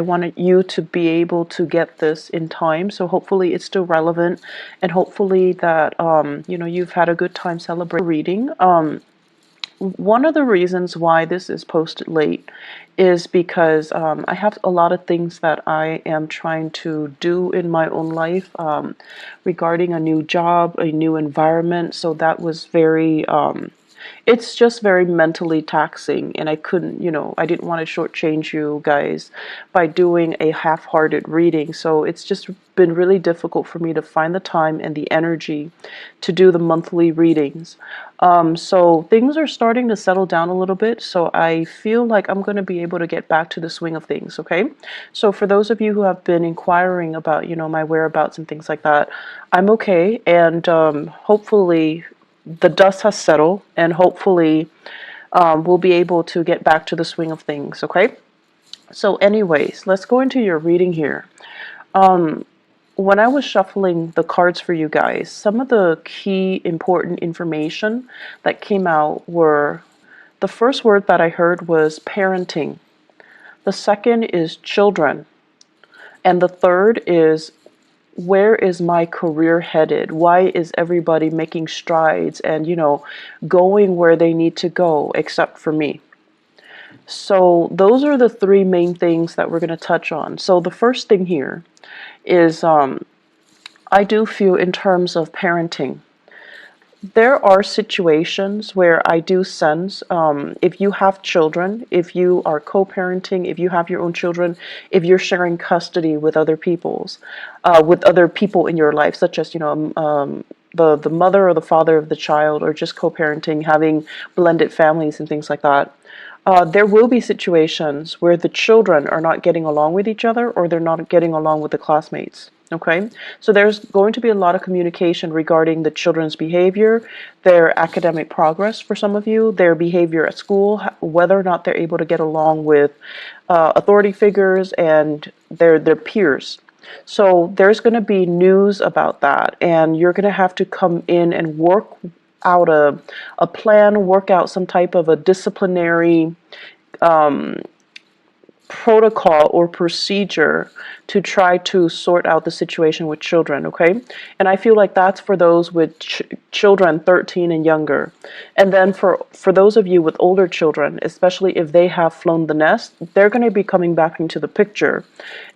I wanted you to be able to get this in time, so hopefully it's still relevant, and hopefully that you've had a good time celebrating reading. One of the reasons why this is posted late is because I have a lot of things that I am trying to do in my own life regarding a new job, a new environment. So that was very it's just very mentally taxing, and I couldn't, I didn't want to shortchange you guys by doing a half-hearted reading. So it's just been really difficult for me to find the time and the energy to do the monthly readings. So things are starting to settle down a little bit, so I feel like I'm going to be able to get back to the swing of things, okay? So for those of you who have been inquiring about, my whereabouts and things like that, I'm okay, and hopefully the dust has settled, and hopefully we'll be able to get back to the swing of things, okay? So anyways, let's go into your reading here. When I was shuffling the cards for you guys, some of the key important information that came out were, the first word that I heard was parenting. The second is children. And the third is, where is my career headed? Why is everybody making strides and, going where they need to go except for me? So those are the three main things that we're going to touch on. So the first thing here is I do feel in terms of parenting. There are situations where I do sense if you have children, if you are co-parenting, if you have your own children, if you're sharing custody with other with other people in your life, such as the mother or the father of the child, or just co-parenting, having blended families and things like that. There will be situations where the children are not getting along with each other, or they're not getting along with the classmates. Okay, so there's going to be a lot of communication regarding the children's behavior, their academic progress for some of you, their behavior at school, whether or not they're able to get along with authority figures and their peers. So there's going to be news about that, and you're going to have to come in and work out a plan, work out some type of a disciplinary protocol or procedure to try to sort out the situation with children, okay? And I feel like that's for those with children 13 and younger. And then for those of you with older children, especially if they have flown the nest, they're going to be coming back into the picture.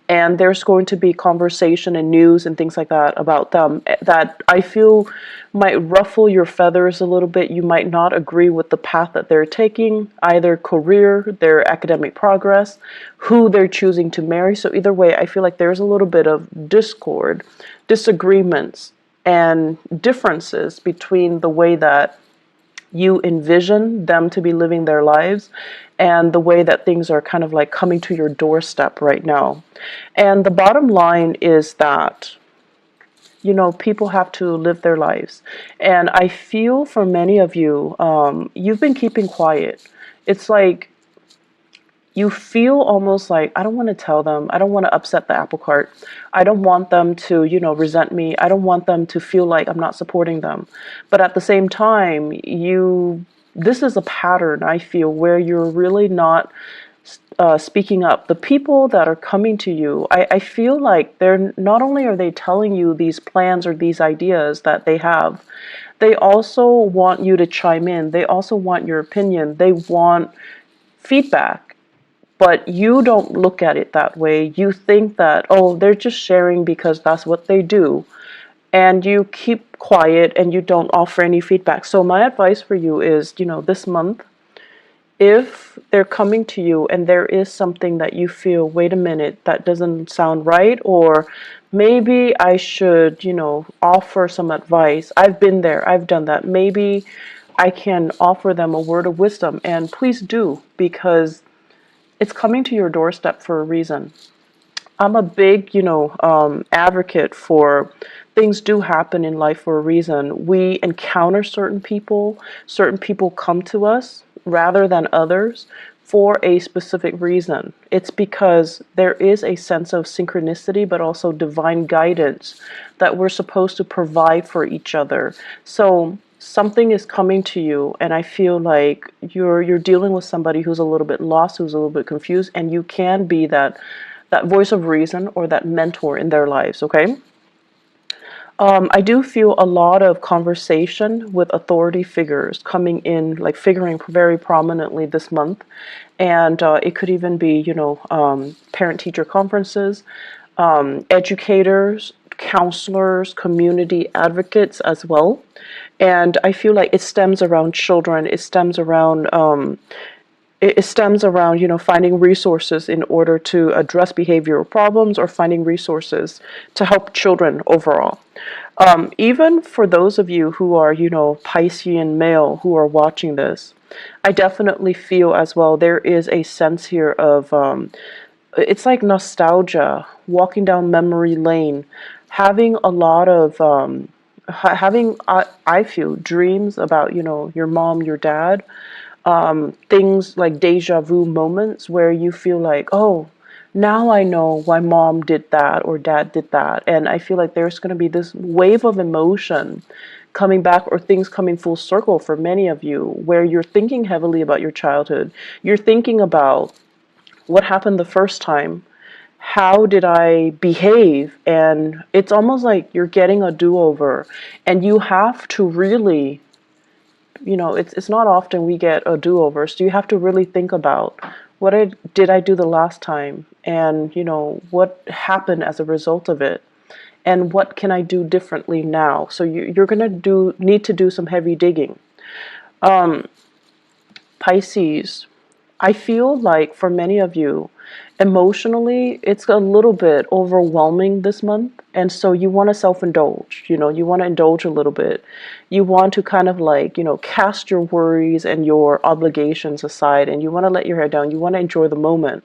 And there's going to be conversation and news and things like that about them that I feel might ruffle your feathers a little bit. You might not agree with the path that they're taking, either career, their academic progress, who they're choosing to marry. So either way, I feel like there's a little bit of discord, disagreements, and differences between the way that you envision them to be living their lives and the way that things are kind of like coming to your doorstep right now. And the bottom line is that, people have to live their lives. And I feel for many of you, you've been keeping quiet. It's like you feel almost like, I don't want to tell them. I don't want to upset the apple cart. I don't want them to, resent me. I don't want them to feel like I'm not supporting them. But at the same time, this is a pattern, I feel, where you're really not speaking up. The people that are coming to you, I feel like they're not only are they telling you these plans or these ideas that they have, they also want you to chime in. They also want your opinion. They want feedback. But you don't look at it that way. You think that, oh, they're just sharing because that's what they do. And you keep quiet and you don't offer any feedback. So my advice for you is, this month, if they're coming to you and there is something that you feel, wait a minute, that doesn't sound right, or maybe I should, offer some advice. I've been there. I've done that. Maybe I can offer them a word of wisdom. And please do, because it's coming to your doorstep for a reason. I'm a big, advocate for things do happen in life for a reason. We encounter certain people come to us rather than others for a specific reason. It's because there is a sense of synchronicity, but also divine guidance that we're supposed to provide for each other. So something is coming to you, and I feel like you're dealing with somebody who's a little bit lost, who's a little bit confused, and you can be that that voice of reason or that mentor in their lives, okay? I do feel a lot of conversation with authority figures coming in, like figuring very prominently this month. And it could even be, parent-teacher conferences, educators, counselors, community advocates as well. And I feel like it stems around children. It stems around, finding resources in order to address behavioral problems or finding resources to help children overall. Even for those of you who are, Piscean male who are watching this, I definitely feel as well there is a sense here of, it's like nostalgia, walking down memory lane, having a lot of, having, I feel, dreams about, your mom, your dad, things like deja vu moments where you feel like, oh, now I know why mom did that or dad did that. And I feel like there's going to be this wave of emotion coming back, or things coming full circle for many of you, where you're thinking heavily about your childhood. You're thinking about what happened the first time. How did I behave? And it's almost like you're getting a do-over, and you have to really, it's not often we get a do-over, so you have to really think about did I do the last time, and what happened as a result of it, and what can I do differently now. So you're gonna need to do some heavy digging. Pisces, I feel like for many of you, emotionally, it's a little bit overwhelming this month. And so you want to self-indulge, you want to indulge a little bit. You want to kind of like, cast your worries and your obligations aside, and you want to let your hair down. You want to enjoy the moment.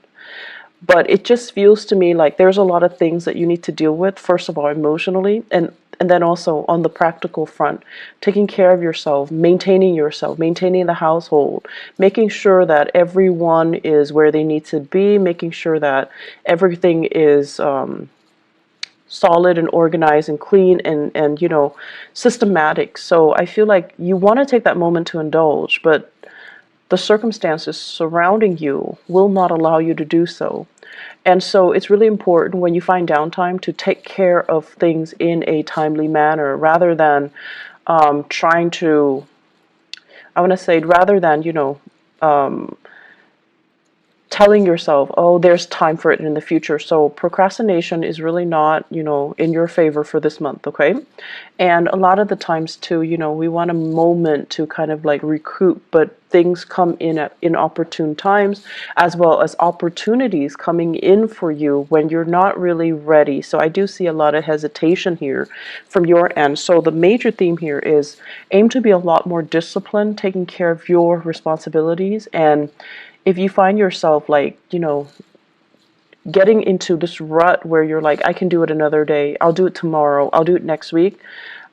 But it just feels to me like there's a lot of things that you need to deal with, first of all, emotionally, and then also on the practical front, taking care of yourself, maintaining the household, making sure that everyone is where they need to be, making sure that everything is solid and organized and clean and systematic. So I feel like you want to take that moment to indulge, but the circumstances surrounding you will not allow you to do so. And so it's really important when you find downtime to take care of things in a timely manner, rather than trying to, I want to say, rather than, telling yourself, oh, there's time for it in the future. So procrastination is really not, in your favor for this month, okay? And a lot of the times too, we want a moment to kind of like recoup, but things come in at inopportune times, as well as opportunities coming in for you when you're not really ready. So I do see a lot of hesitation here from your end. So the major theme here is aim to be a lot more disciplined, taking care of your responsibilities. And if you find yourself like, getting into this rut where you're like, I can do it another day, I'll do it tomorrow, I'll do it next week,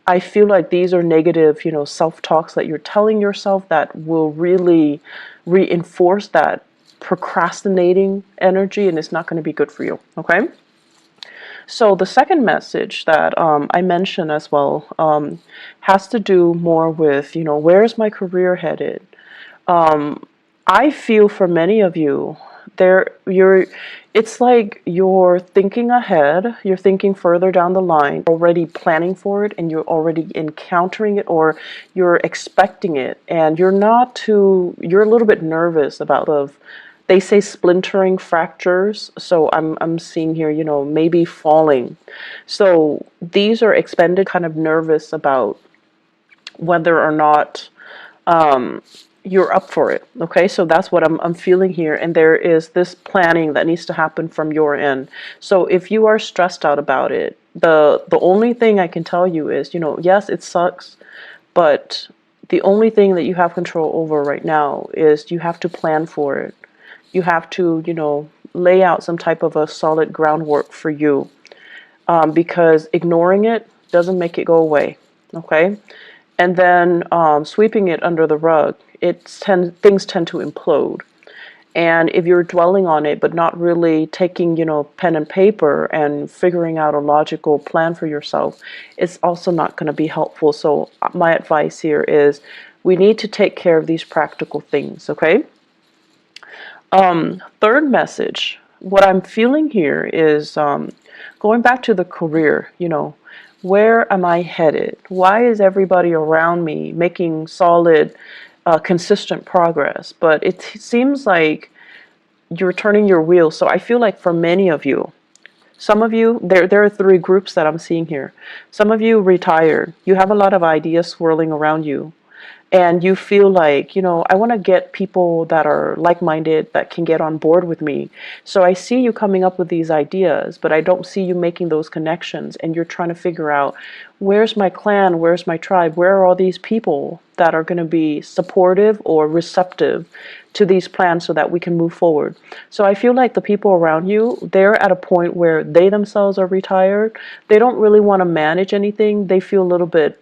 I feel like these are negative, self-talks that you're telling yourself that will really reinforce that procrastinating energy, and it's not going to be good for you, okay? So the second message that I mentioned as well has to do more with, where's my career headed? I feel for many of you, it's like you're thinking ahead, you're thinking further down the line, already planning for it, and you're already encountering it, or you're expecting it, and you're a little bit nervous about they say splintering fractures. So I'm seeing here, maybe falling. So these are expended, kind of nervous about whether or not you're up for it. Okay, so that's what I'm feeling here, and there is this planning that needs to happen from your end. So if you are stressed out about it, the only thing I can tell you is, yes, it sucks, but the only thing that you have control over right now is you have to plan for it. You have to, lay out some type of a solid groundwork for you, because ignoring it doesn't make it go away. Okay. And then sweeping it under the rug, things tend to implode. And if you're dwelling on it but not really taking, pen and paper and figuring out a logical plan for yourself, it's also not going to be helpful. So my advice here is we need to take care of these practical things, okay? Third message what I'm feeling here is going back to the career, where am I headed? Why is everybody around me making solid, consistent progress? But it seems like you're turning your wheels. So I feel like for many of you, some of you, there are three groups that I'm seeing here. Some of you retired. You have a lot of ideas swirling around you. And you feel like, I want to get people that are like-minded that can get on board with me. So I see you coming up with these ideas, but I don't see you making those connections. And you're trying to figure out, where's my clan? Where's my tribe? Where are all these people that are going to be supportive or receptive to these plans so that we can move forward? So I feel like the people around you, they're at a point where they themselves are retired. They don't really want to manage anything. They feel a little bit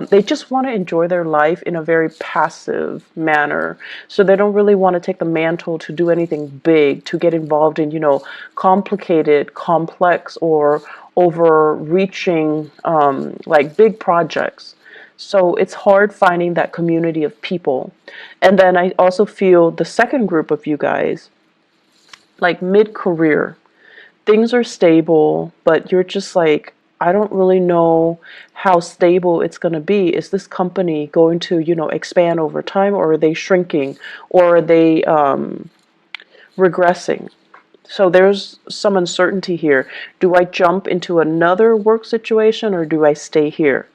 they just want to enjoy their life in a very passive manner. So they don't really want to take the mantle to do anything big, to get involved in, complicated, complex, or overreaching, like big projects. So it's hard finding that community of people. And then I also feel the second group of you guys, like mid-career, things are stable, but you're just like, I don't really know how stable it's going to be. Is this company going to, expand over time, or are they shrinking, or are they regressing? So there's some uncertainty here. Do I jump into another work situation, or do I stay here?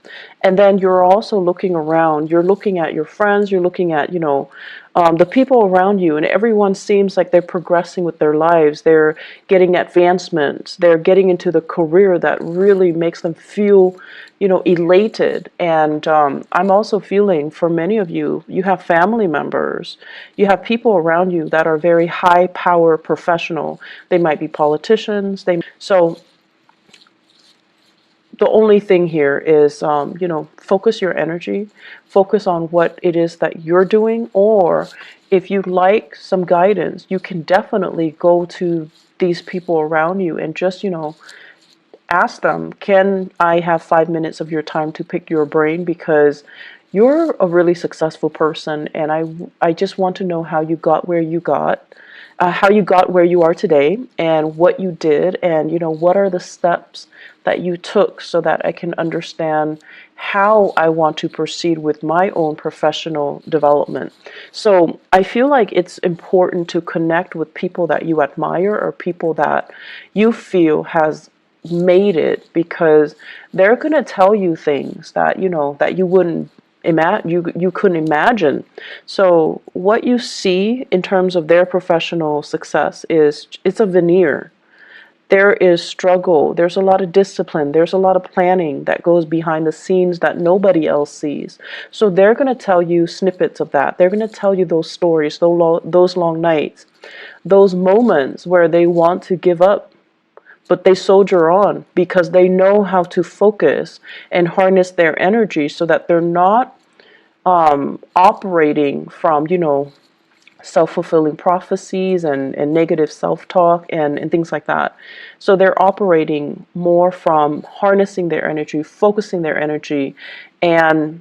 And then you're also looking around. You're looking at your friends. You're looking at, the people around you, and everyone seems like they're progressing with their lives. They're getting advancements. They're getting into the career that really makes them feel, elated. And I'm also feeling, for many of you, you have family members, you have people around you that are very high power professional. They might be politicians. So the only thing here is, focus your energy, focus on what it is that you're doing, or if you'd like some guidance, you can definitely go to these people around you and just, ask them, can I have 5 minutes of your time to pick your brain? Because you're a really successful person, and I just want to know how you got where you got, how you got where you are today, and what you did, and what are the steps that you took, so that I can understand how I want to proceed with my own professional development. So I feel like it's important to connect with people that you admire, or people that you feel has made it, because they're going to tell you things that that you wouldn't imagine, you couldn't imagine. So what you see in terms of their professional success is, it's a veneer. There is struggle, there's a lot of discipline, there's a lot of planning that goes behind the scenes that nobody else sees. So they're going to tell you snippets of that. They're going to tell you those stories, those long nights, those moments where they want to give up, but they soldier on because they know how to focus and harness their energy, so that they're not operating from, self-fulfilling prophecies and negative self-talk and things like that. So they're operating more from harnessing their energy, focusing their energy, and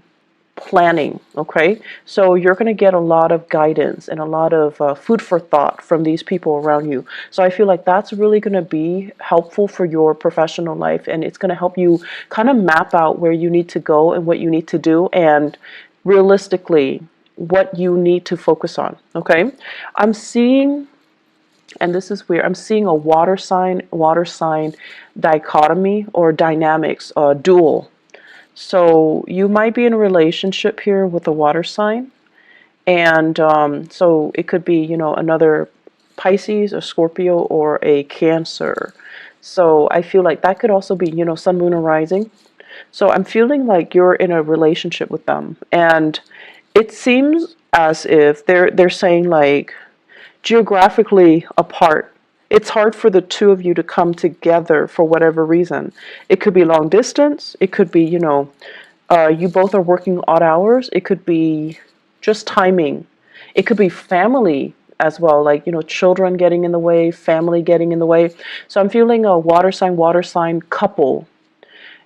planning. Okay, so you're going to get a lot of guidance and a lot of food for thought from these people around you. So I feel like that's really going to be helpful for your professional life, and it's going to help you kind of map out where you need to go and what you need to do, and realistically what you need to focus on. Okay, I'm seeing, and this is weird, I'm seeing a water sign dichotomy or dynamics, dual. So you might be in a relationship here with a water sign, and so it could be, another Pisces, a Scorpio, or a Cancer. So I feel like that could also be, Sun, Moon, or Rising. So I'm feeling like you're in a relationship with them, and it seems as if they're saying, like, geographically apart. It's hard for the two of you to come together for whatever reason. It could be long distance. It could be, you both are working odd hours. It could be just timing. It could be family as well, like, children getting in the way, family getting in the way. So I'm feeling a water sign couple.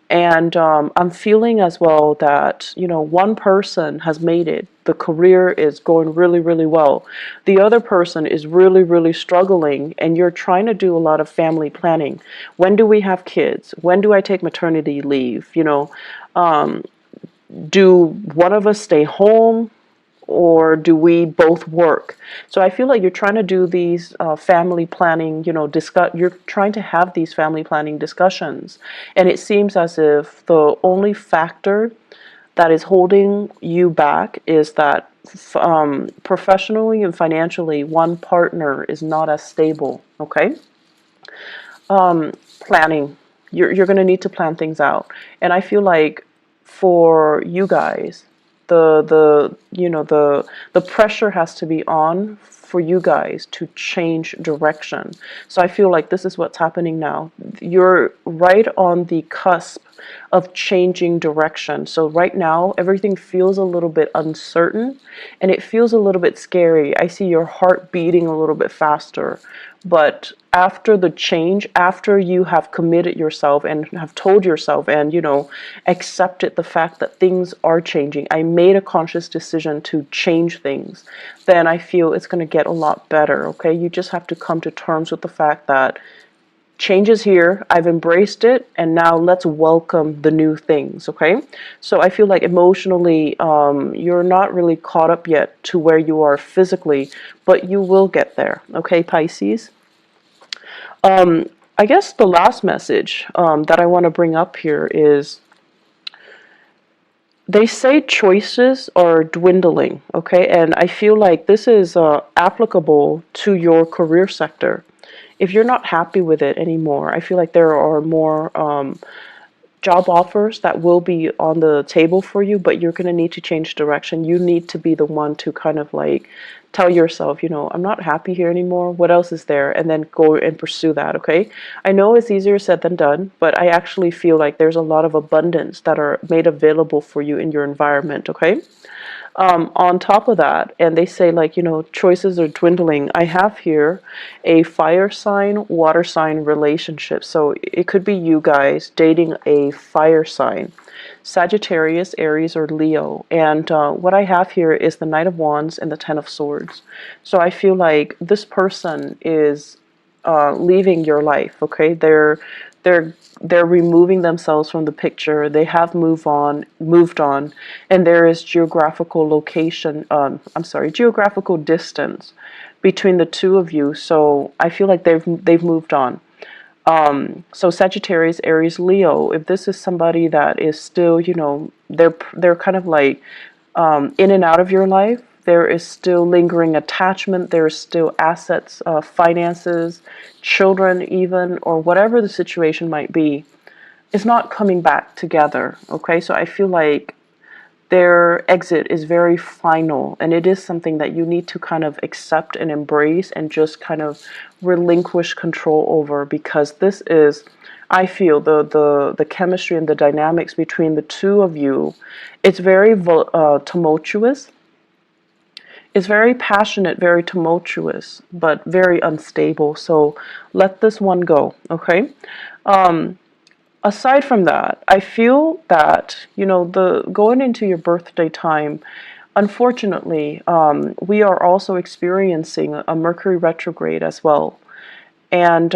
And I'm feeling as well that, one person has made it. The career is going really, really well. The other person is really, really struggling, and you're trying to do a lot of family planning. When do we have kids? When do I take maternity leave? Do one of us stay home, or do we both work? So I feel like you're trying to do these family planning, you're trying to have these family planning discussions. And it seems as if the only factor that is holding you back is that professionally and financially, one partner is not as stable, okay? Planning. You're going to need to plan things out. And I feel like for you guys, the pressure has to be on for you guys to change direction. So I feel like this is what's happening now. You're right on the cusp of changing direction. So right now everything feels a little bit uncertain, and it feels a little bit scary. I see your heart beating a little bit faster. But after the change, after you have committed yourself and have told yourself and, accepted the fact that things are changing, I made a conscious decision to change things, then I feel it's going to get a lot better, okay? You just have to come to terms with the fact that change is here, I've embraced it, and now let's welcome the new things, okay? So I feel like emotionally, you're not really caught up yet to where you are physically, but you will get there, okay, Pisces? I guess the last message that I want to bring up here is they say choices are dwindling, okay? And I feel like this is applicable to your career sector. If you're not happy with it anymore, I feel like there are more job offers that will be on the table for you, but you're going to need to change direction. You need to be the one to kind of like tell yourself, I'm not happy here anymore. What else is there? And then go and pursue that, okay? I know it's easier said than done, but I actually feel like there's a lot of abundance that are made available for you in your environment, okay? On top of that, and they say like, choices are dwindling. I have here a fire sign, water sign relationship. So it could be you guys dating a fire sign, Sagittarius, Aries, or Leo. And what I have here is the Knight of Wands and the Ten of Swords. So I feel like this person is leaving your life, okay? They're removing themselves from the picture. They have moved on, and there is geographical location. Geographical distance between the two of you. So I feel like they've moved on. So Sagittarius, Aries, Leo. If this is somebody that is still, they're kind of like in and out of your life. There is still lingering attachment. There is still assets, finances, children even, or whatever the situation might be. It's not coming back together, okay? So I feel like their exit is very final, and it is something that you need to kind of accept and embrace and just kind of relinquish control over, because this is, I feel, the chemistry and the dynamics between the two of you. It's very tumultuous. It's very passionate, very tumultuous, but very unstable. So let this one go, okay? Aside from that, I feel that, the going into your birthday time, unfortunately, we are also experiencing a Mercury retrograde as well. And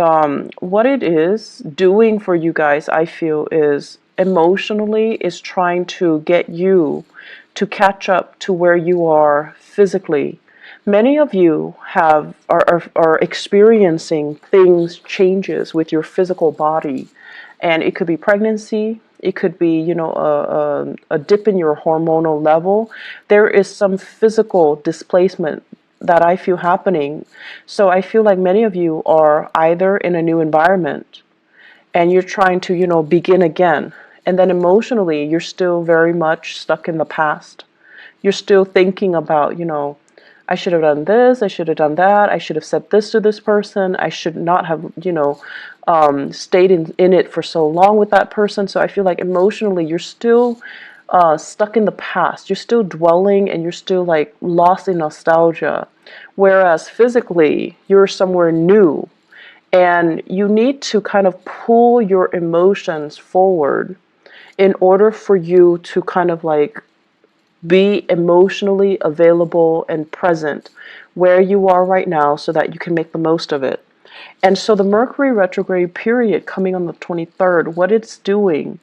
what it is doing for you guys, I feel, is emotionally is trying to get you to catch up to where you are physically. Many of you are experiencing changes with your physical body, and it could be pregnancy. It could be, a dip in your hormonal level. There is some physical displacement that I feel happening. So I feel like many of you are either in a new environment and you're trying to, begin again. And then emotionally, you're still very much stuck in the past. You're still thinking about, I should have done this, I should have done that, I should have said this to this person, I should not have, stayed in it for so long with that person. So I feel like emotionally, you're still stuck in the past. You're still dwelling and you're still like lost in nostalgia. Whereas physically, you're somewhere new, and you need to kind of pull your emotions forward in order for you to kind of like be emotionally available and present where you are right now so that you can make the most of it. And so the Mercury retrograde period coming on the 23rd, what it's doing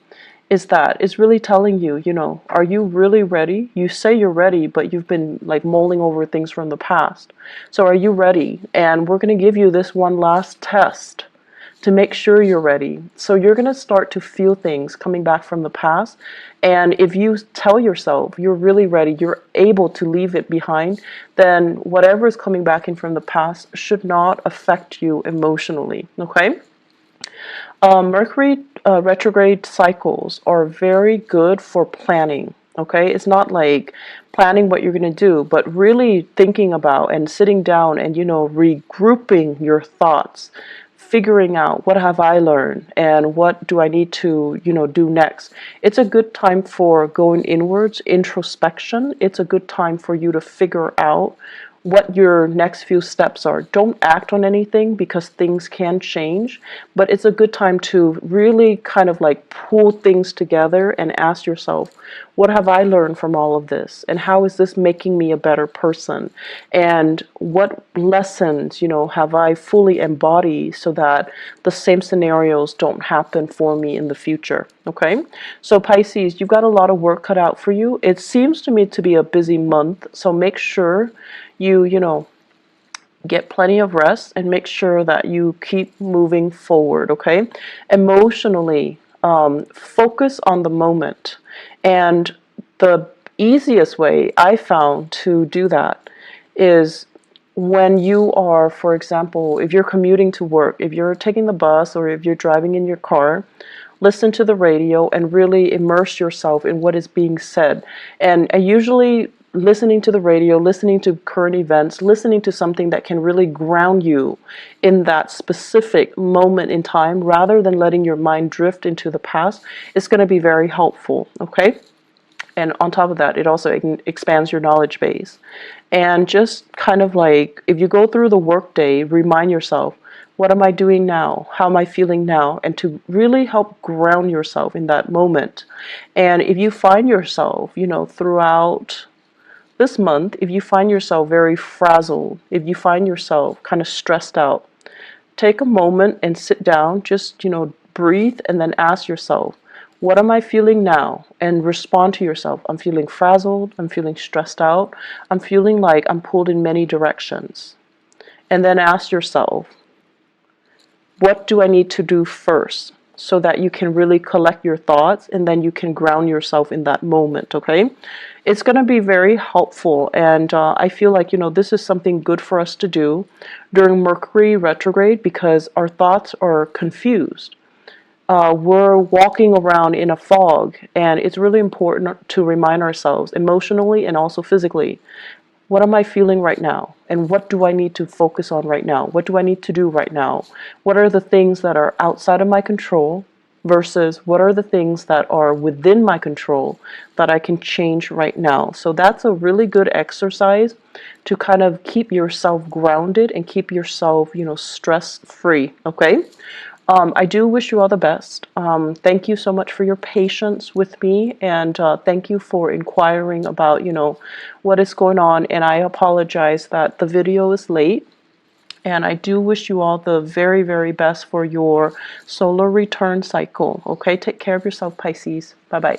is that it's really telling you, you know, are you really ready? You say you're ready, but you've been like mulling over things from the past. So are you ready? And we're going to give you this one last test to make sure you're ready. So you're going to start to feel things coming back from the past. And if you tell yourself you're really ready, you're able to leave it behind, then whatever is coming back in from the past should not affect you emotionally. Okay? Mercury retrograde cycles are very good for planning. Okay, it's not like planning what you're going to do, but really thinking about and sitting down and, you know, regrouping your thoughts, figuring out what have I learned and what do I need to, you know, do next. It's a good time for going inwards, introspection. It's a good time for you to figure out what your next few steps are. Don't act on anything because things can change, but it's a good time to really kind of like pull things together and ask yourself, what have I learned from all of this? And how is this making me a better person? And what lessons, you know, have I fully embodied so that the same scenarios don't happen for me in the future? Okay? So Pisces, you've got a lot of work cut out for you. It seems to me to be a busy month, so make sure you know, get plenty of rest and make sure that you keep moving forward, okay? Emotionally, focus on the moment. And the easiest way I found to do that is when you are, for example, if you're commuting to work, if you're taking the bus or if you're driving in your car, listen to the radio and really immerse yourself in what is being said. And I usually listening to the radio, listening to current events, listening to something that can really ground you in that specific moment in time rather than letting your mind drift into the past is going to be very helpful, okay? And on top of that, it also expands your knowledge base. And just kind of like, if you go through the workday, remind yourself, what am I doing now? How am I feeling now? And to really help ground yourself in that moment. And if you find yourself, you know, throughout this month, if you find yourself very frazzled, if you find yourself kind of stressed out, take a moment and sit down, just, you know, breathe and then ask yourself, what am I feeling now? And respond to yourself. I'm feeling frazzled. I'm feeling stressed out. I'm feeling like I'm pulled in many directions. And then ask yourself, what do I need to do first? So that you can really collect your thoughts and then you can ground yourself in that moment, okay? It's going to be very helpful, and I feel like, you know, this is something good for us to do during Mercury retrograde because our thoughts are confused. We're walking around in a fog, and it's really important to remind ourselves emotionally and also physically, what am I feeling right now? And what do I need to focus on right now? What do I need to do right now? What are the things that are outside of my control versus what are the things that are within my control that I can change right now? So that's a really good exercise to kind of keep yourself grounded and keep yourself, you know, stress free, okay? I do wish you all the best. Thank you so much for your patience with me, and thank you for inquiring about, you know, what is going on. And I apologize that the video is late. And I do wish you all the very, very best for your solar return cycle. Okay, take care of yourself, Pisces. Bye-bye.